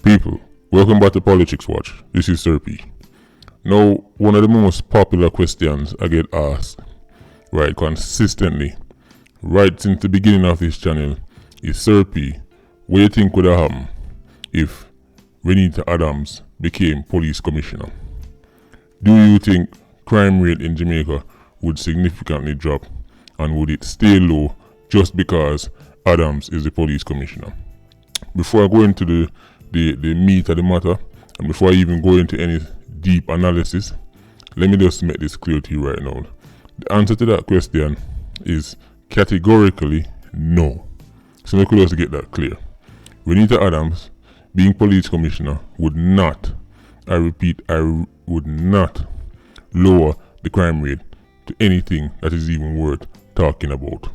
People, welcome back to Politics Watch. This is Sir P. Now, one of the most popular questions I get asked, right, consistently, right since the beginning of this channel, is Sir P, what do you think would have happened if Renita Adams became police commissioner? Do you think crime rate in Jamaica would significantly drop, and would it stay low just because Adams is the police commissioner? Before I go into the meat of the matter, and before I even go into any deep analysis, let me just make this clear to you right now. The answer to that question is categorically no. So let me just get that clear. Renita Adams being police commissioner would not, I repeat, would not lower the crime rate to anything that is even worth talking about.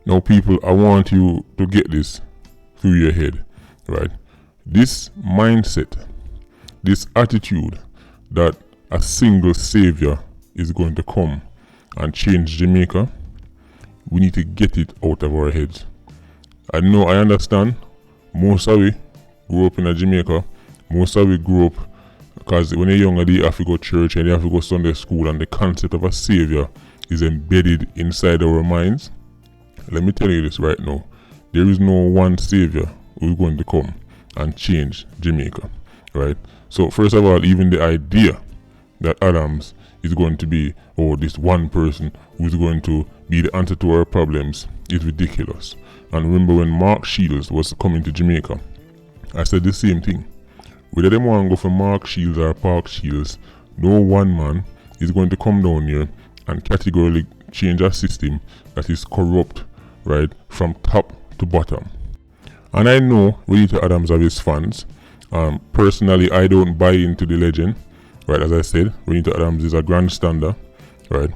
Now people, I want you to get this through your head, right? This mindset, this attitude that a single savior is going to come and change Jamaica, we need to get it out of our heads. I understand, most of we grew up in Jamaica, most of we grew up because when you're younger you have to go to church and you have to go to Sunday school, and the concept of a savior is embedded inside our minds. Let me tell you this right now, there is no one savior who is going to come and change Jamaica, right? So first of all, even the idea that Adams is going to be, this one person who is going to be the answer to our problems is ridiculous. And remember when Mark Shields was coming to Jamaica, I said the same thing. Whether they want to go for Mark Shields or Park Shields, no one man is going to come down here and categorically change a system that is corrupt, right, from top to bottom. And I know Renita Adams have his fans. Personally, I don't buy into the legend, right? As I said, Renita Adams is a grandstander, right?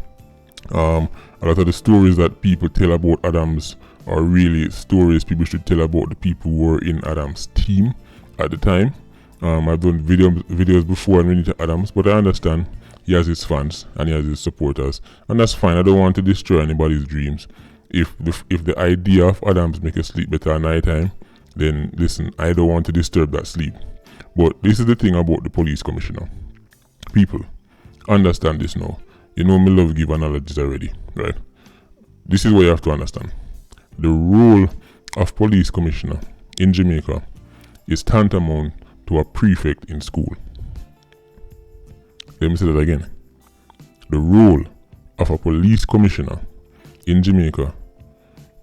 A lot of the stories that people tell about Adams are really stories people should tell about the people who were in Adams' team at the time. I've done videos before on Renita Adams, but I understand he has his fans and he has his supporters, and that's fine. I don't want to destroy anybody's dreams. If the idea of Adams make you sleep better at night time, then listen, I don't want to disturb that sleep. But this is the thing about the police commissioner. People, understand this now. You know me love give analogies already, right? This is what you have to understand. The role of police commissioner in Jamaica is tantamount to a prefect in school. Let me say that again. The role of a police commissioner in Jamaica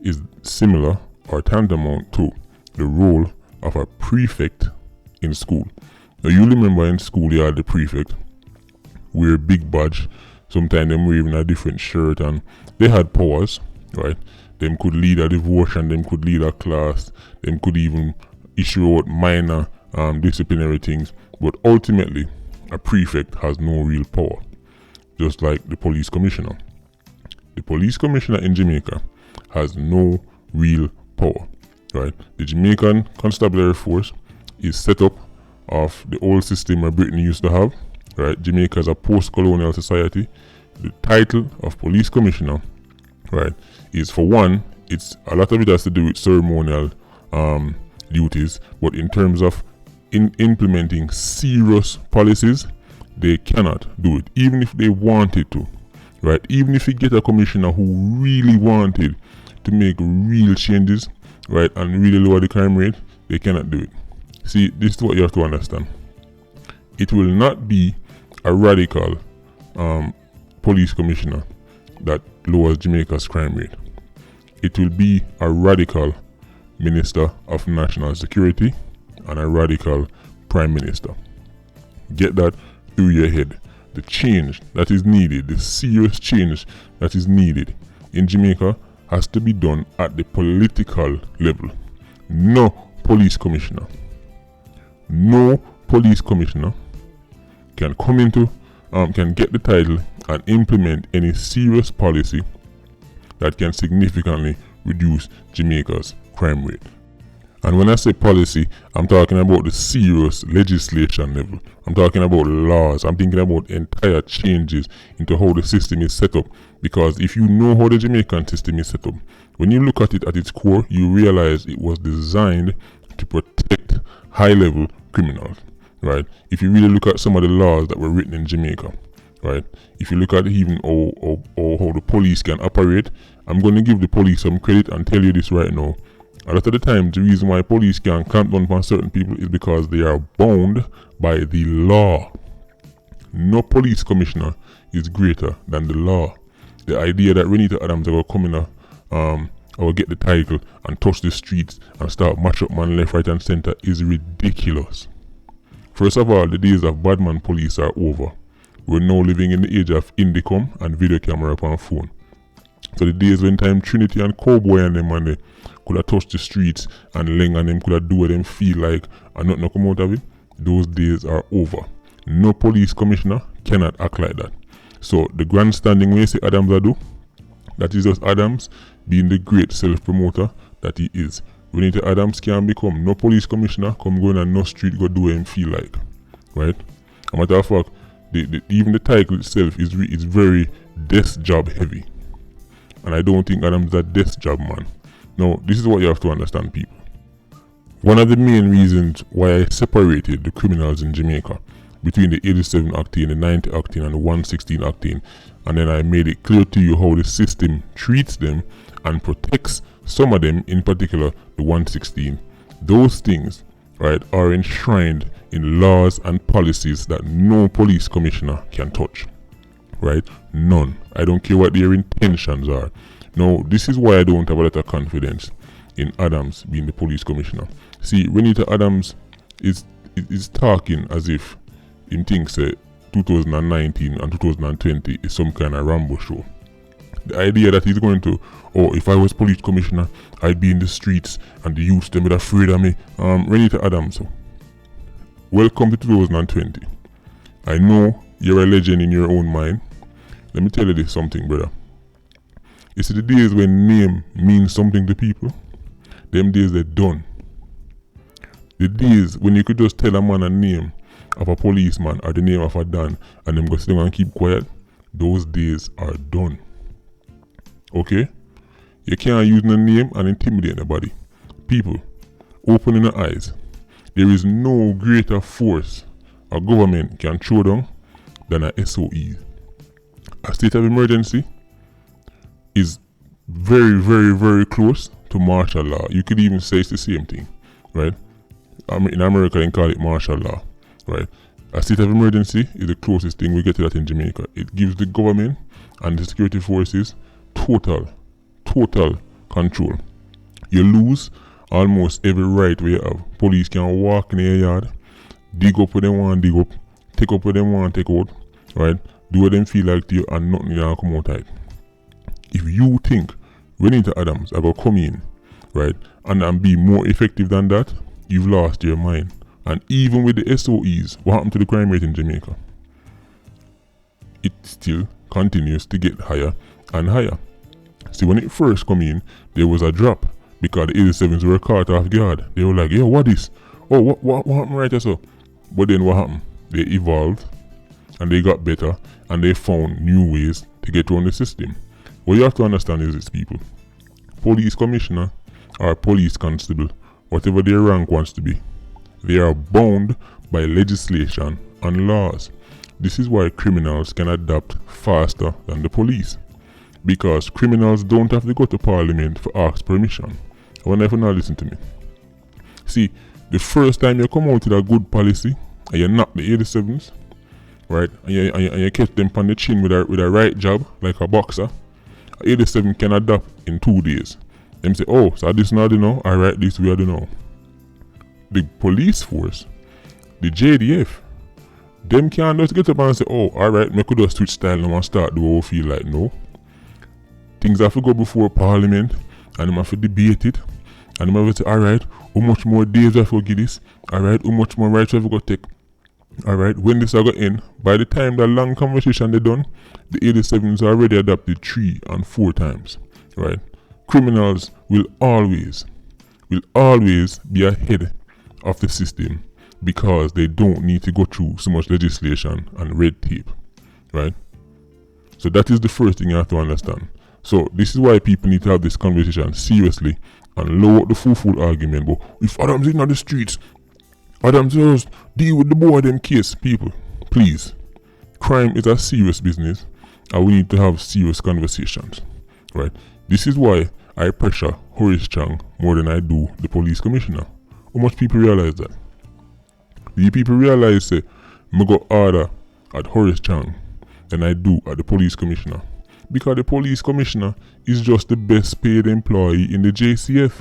is similar or tantamount to the role of a prefect in school. Now you remember in school you had the prefect, wear a big badge, sometimes them wear even a different shirt, and they had powers, right? Them could lead a devotion, them could lead a class, them could even issue out minor disciplinary things, but ultimately a prefect has no real power, just like the police commissioner. The police commissioner in Jamaica has no real power, right? The Jamaican Constabulary Force is set up of the old system where Britain used to have, right? Jamaica is a post-colonial society. The title of police commissioner, right, is, for one, it's a lot of it has to do with ceremonial duties, but in terms of implementing serious policies, they cannot do it, even if they wanted to, right? Even if you get a commissioner who really wanted to make real changes, right, and really lower the crime rate, they cannot do it. See, this is what you have to understand. It will not be a radical police commissioner that lowers Jamaica's crime rate. It will be a radical Minister of National Security and a radical Prime Minister. Get that through your head. The change that is needed, the serious change that is needed in Jamaica has to be done at the political level. No police commissioner can come into, can get the title and implement any serious policy that can significantly reduce Jamaica's crime rate. And when I say policy, I'm talking about the serious legislation level. I'm talking about laws. I'm thinking about entire changes into how the system is set up. Because if you know how the Jamaican system is set up, when you look at it at its core, you realize it was designed to protect high-level criminals, right? If you really look at some of the laws that were written in Jamaica, right? If you look at even how the police can operate, I'm going to give the police some credit and tell you this right now. A lot of the time, the reason why police can clamp down on certain people is because they are bound by the law. No police commissioner is greater than the law. The idea that Renita Adams will come in or get the title and touch the streets and start mash up man left, right and center is ridiculous. First of all, the days of badman police are over. We're now living in the age of Indicom and video camera upon phone. So the days when time Trinity and Cowboy and them and they could have touched the streets and Leng and them could have do what them feel like and nothing come out of it, those days are over. No police commissioner cannot act like that. So the grandstanding way you say Adams I do, that is just Adams being the great self-promoter that he is. Renita Adams can become no police commissioner, come going on no street go do what him feel like. Right? As a matter of fact, even the title itself is very desk job heavy. And I don't think Adams is a desk job man. Now, this is what you have to understand, people. One of the main reasons why I separated the criminals in Jamaica between the 87 octane, the 90 octane and the 116 octane, and then I made it clear to you how the system treats them and protects some of them, in particular the 116. Those things, right, are enshrined in laws and policies that no police commissioner can touch. Right? None. I don't care what their intentions are. Now, this is why I don't have a lot of confidence in Adams being the police commissioner. See, Renita Adams is talking as if he thinks 2019 and 2020 is some kind of Rambo show. The idea that he's going to, if I was police commissioner, I'd be in the streets and the youth them would be afraid of me. Renita Adams, welcome to 2020. I know you're a legend in your own mind. Let me tell you this something, brother. You see, the days when name means something to people, them days they're done. The days when you could just tell a man a name of a policeman or the name of a Dan and them go sit down and keep quiet, those days are done. Okay? You can't use the name and intimidate nobody. People, open your eyes. There is no greater force a government can throw down than a SOE. A state of emergency is very, very, very close to martial law. You could even say it's the same thing, right? In America, they call it martial law, right? A state of emergency is the closest thing we get to that in Jamaica. It gives the government and the security forces total control. You lose almost every right we have. Police can walk in your yard, dig up where they want to dig up, take up where they want to take out, right? Do what them feel like to you and nothing can come out of it. If you think Renita Adams are going to come in, right, and be more effective than that, you've lost your mind. And even with the SOEs, what happened to the crime rate in Jamaica? It still continues to get higher and higher. See, when it first come in, there was a drop because the 87s were caught off guard. They were like, yo, what is? Oh, what happened right there, so? But then what happened? They evolved and they got better and they found new ways to get around the system. What you have to understand is this, people. Police commissioner or police constable, whatever their rank wants to be, they are bound by legislation and laws. This is why criminals can adapt faster than the police. Because criminals don't have to go to parliament for ask permission. I wonder if you not listen to me. See, the first time you come out with a good policy and you knock the 87s, right, and you catch them on the chin with a right jab, like a boxer, 87 can adapt in 2 days. Them say, oh, so this not know, alright, this we are know. The police force, the JDF, them can't just get up and say, oh, alright, me could just switch style now and start do what we feel like. No. Things have to go before parliament and them have to debate it. And them have to say, alright, how much more days we have to give this? Alright, how much more rights we have to take? Alright, when this are going to end, by the time that long conversation they done, the 87s are already adapted 3 and 4 times. Right? Criminals will always be ahead of the system because they don't need to go through so much legislation and red tape. Right? So that is the first thing you have to understand. So this is why people need to have this conversation seriously and lower the fool argument. But if Adams is in the streets, Adams just deal with the boy them case, people. Please. Crime is a serious business and we need to have serious conversations. Right? This is why I pressure Horace Chang more than I do the police commissioner. How much people realize that? Do you people realize say I go harder at Horace Chang than I do at the police commissioner? Because the police commissioner is just the best paid employee in the JCF.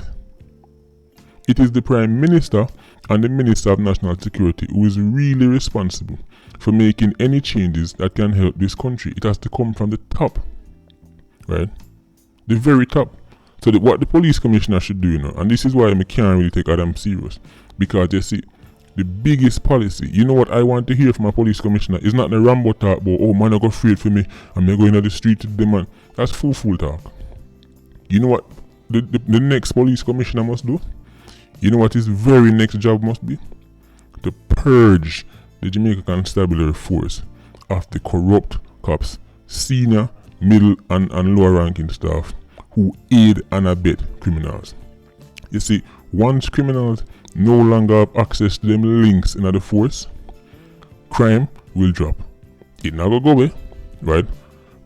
It is the Prime Minister and the Minister of National Security who is really responsible for making any changes that can help this country. It has to come from the top. Right? The very top. So what the police commissioner should do, and this is why I can't really take Adam serious. Because you see, the biggest policy, you know what I want to hear from a police commissioner is not the Rambo talk about, oh man, I got afraid for me, and me going on the street to the man. That's fool talk. You know what the next police commissioner must do? You know what his very next job must be? To purge the Jamaica Constabulary Force of the corrupt cops, senior, middle and lower ranking staff who aid and abet criminals. You see, once criminals no longer have access to them links in the force, crime will drop. It not gonna go away, right?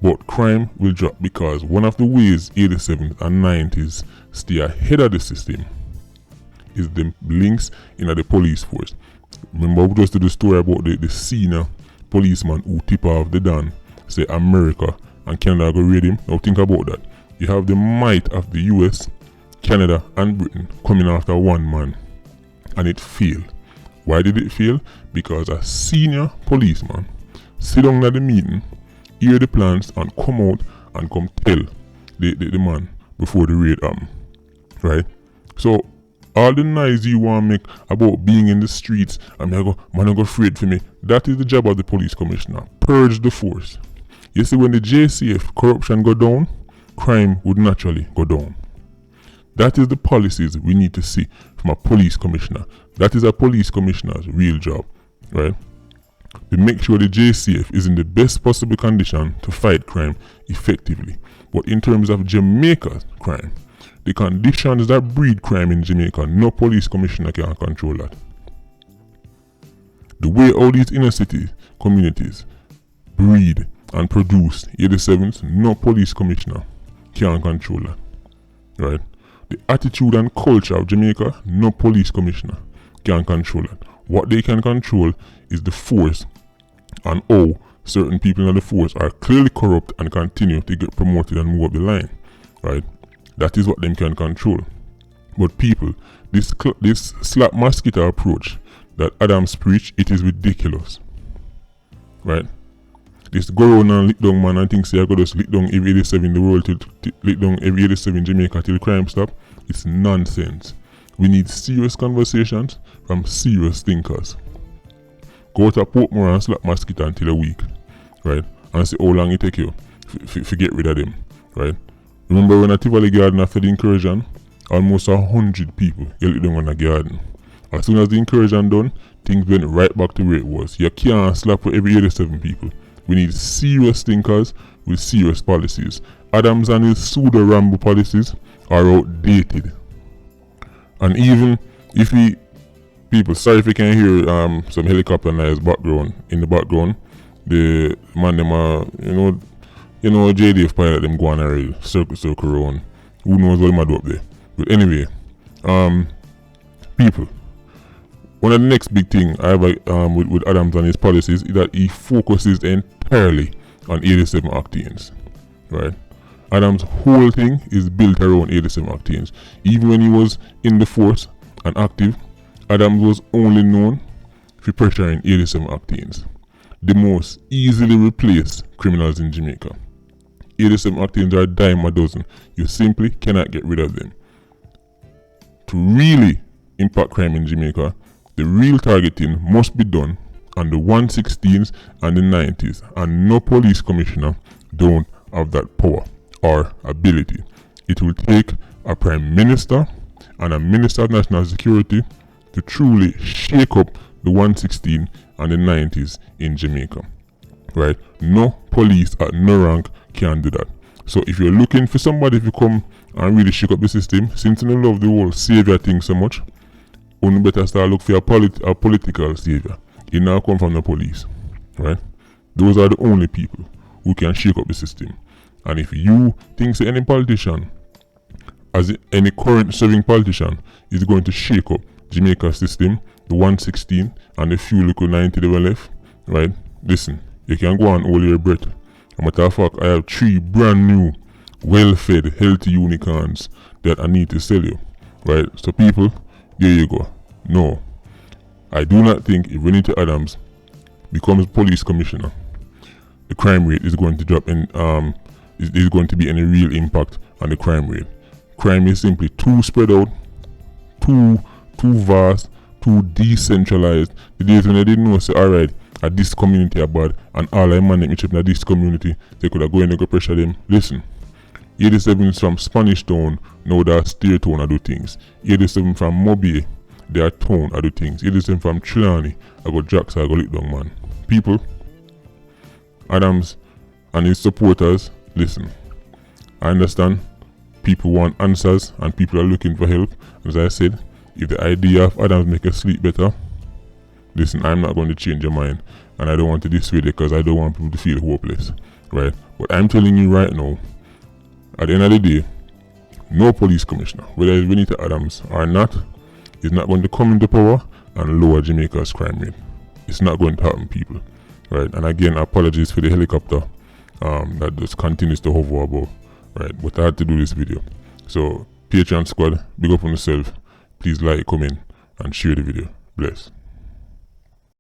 But crime will drop because one of the ways 87s and 90s stay ahead of the system is the links in the police force. Remember we just did the story about the senior policeman who tip off the Don, say America and Canada go raid him. Now think about that. You have the might of the US, Canada and Britain coming after one man. And it failed. Why did it fail? Because a senior policeman sit down at the meeting, hear the plans and come out and come tell the man before the raid happen. Right? So all the noise you want to make about being in the streets and man I go afraid for me, that is the job of the police commissioner. Purge the force. You see, when the JCF corruption go down, crime would naturally go down. That is the policies we need to see from a police commissioner. That is a police commissioner's real job, right? To make sure the JCF is in the best possible condition to fight crime effectively. But in terms of Jamaica's crime, the conditions that breed crime in Jamaica, no police commissioner can control that. The way all these inner city communities breed and produce 87s, no police commissioner can control that, right? The attitude and culture of Jamaica, no police commissioner can control it. What they can control is the force and how certain people in the force are clearly corrupt and continue to get promoted and move up the line. Right? That is what they can control. But people, this slap mosquito approach that Adams preach, it is ridiculous. Right? This go around and lick down man and think say I could just lick down every 87 in the world till lick down every 87 in Jamaica till crime stop. It's nonsense. We need serious conversations from serious thinkers. Go to Portmore and slap mosquito until a week, right? And see how long it take you to get rid of them, right? Remember when a Tivoli garden after the incursion, almost 100 people get licked down on the garden. As soon as the incursion done, things went right back to where it was. You can't slap for every 87 people. We need serious thinkers with serious policies. Adams and his pseudo-Rambo policies are outdated. And even if people, sorry if you can hear some helicopter noise in the background, the man them are, you know JDF pilot them go on a rail, circle around. Who knows what they might do up there. But anyway, people, one of the next big thing I have with Adams and his policies is that he focuses entirely on 87 octanes, right? Adams' whole thing is built around 87 octanes. Even when he was in the force and active, Adams was only known for pressuring 87 octanes, the most easily replaced criminals in Jamaica. 87 octanes are a dime a dozen. You simply cannot get rid of them. To really impact crime in Jamaica, the real targeting must be done on the 116s and the 90s, and no police commissioner don't have that power or ability. It will take a Prime Minister and a Minister of National Security to truly shake up the 116 and the 90s in Jamaica. Right? No police at no rank can do that. So if you're looking for somebody to come and really shake up the system, since you love the whole savior thing so much, only better start look for a political savior. It now come from the police, right? Those are the only people who can shake up the system. And if you think that any politician, as any current serving politician, is going to shake up Jamaica's system, the 116 and the few little 90 they were left, right? Listen, you can go and hold your breath. As a matter of fact, I have 3 brand new, well-fed, healthy unicorns that I need to sell you, right? So people, there you go. No, I do not think if Renita Adams becomes police commissioner, the crime rate is going to drop and is going to be any real impact on the crime rate. Crime is simply too spread out, too vast, too decentralized. The days when I didn't know, say, alright, at this community are bad, and all I man make in this community, they could have go in and go pressure them. Listen, 87 from Spanish Town, now they are Stair Town I do things. 87 from Mobile, they are Town I do things. 87 from Trelawney, I go Jackson, I go Lick Down, man. People, Adams and his supporters, listen, I understand people want answers and people are looking for help. As I said, if the idea of Adams make us sleep better, listen, I'm not going to change your mind, and I don't want to dissuade you because I don't want people to feel hopeless, right? But I'm telling you right now, at the end of the day, no police commissioner, whether it's Renita Adams or not, is not going to come into power and lower Jamaica's crime rate. It's not going to happen, people, right? And again, apologies for the helicopter that just continues to hover above, right? But I had to do this video. So, Patreon squad, big up on yourself. Please like, comment, and share the video. Bless.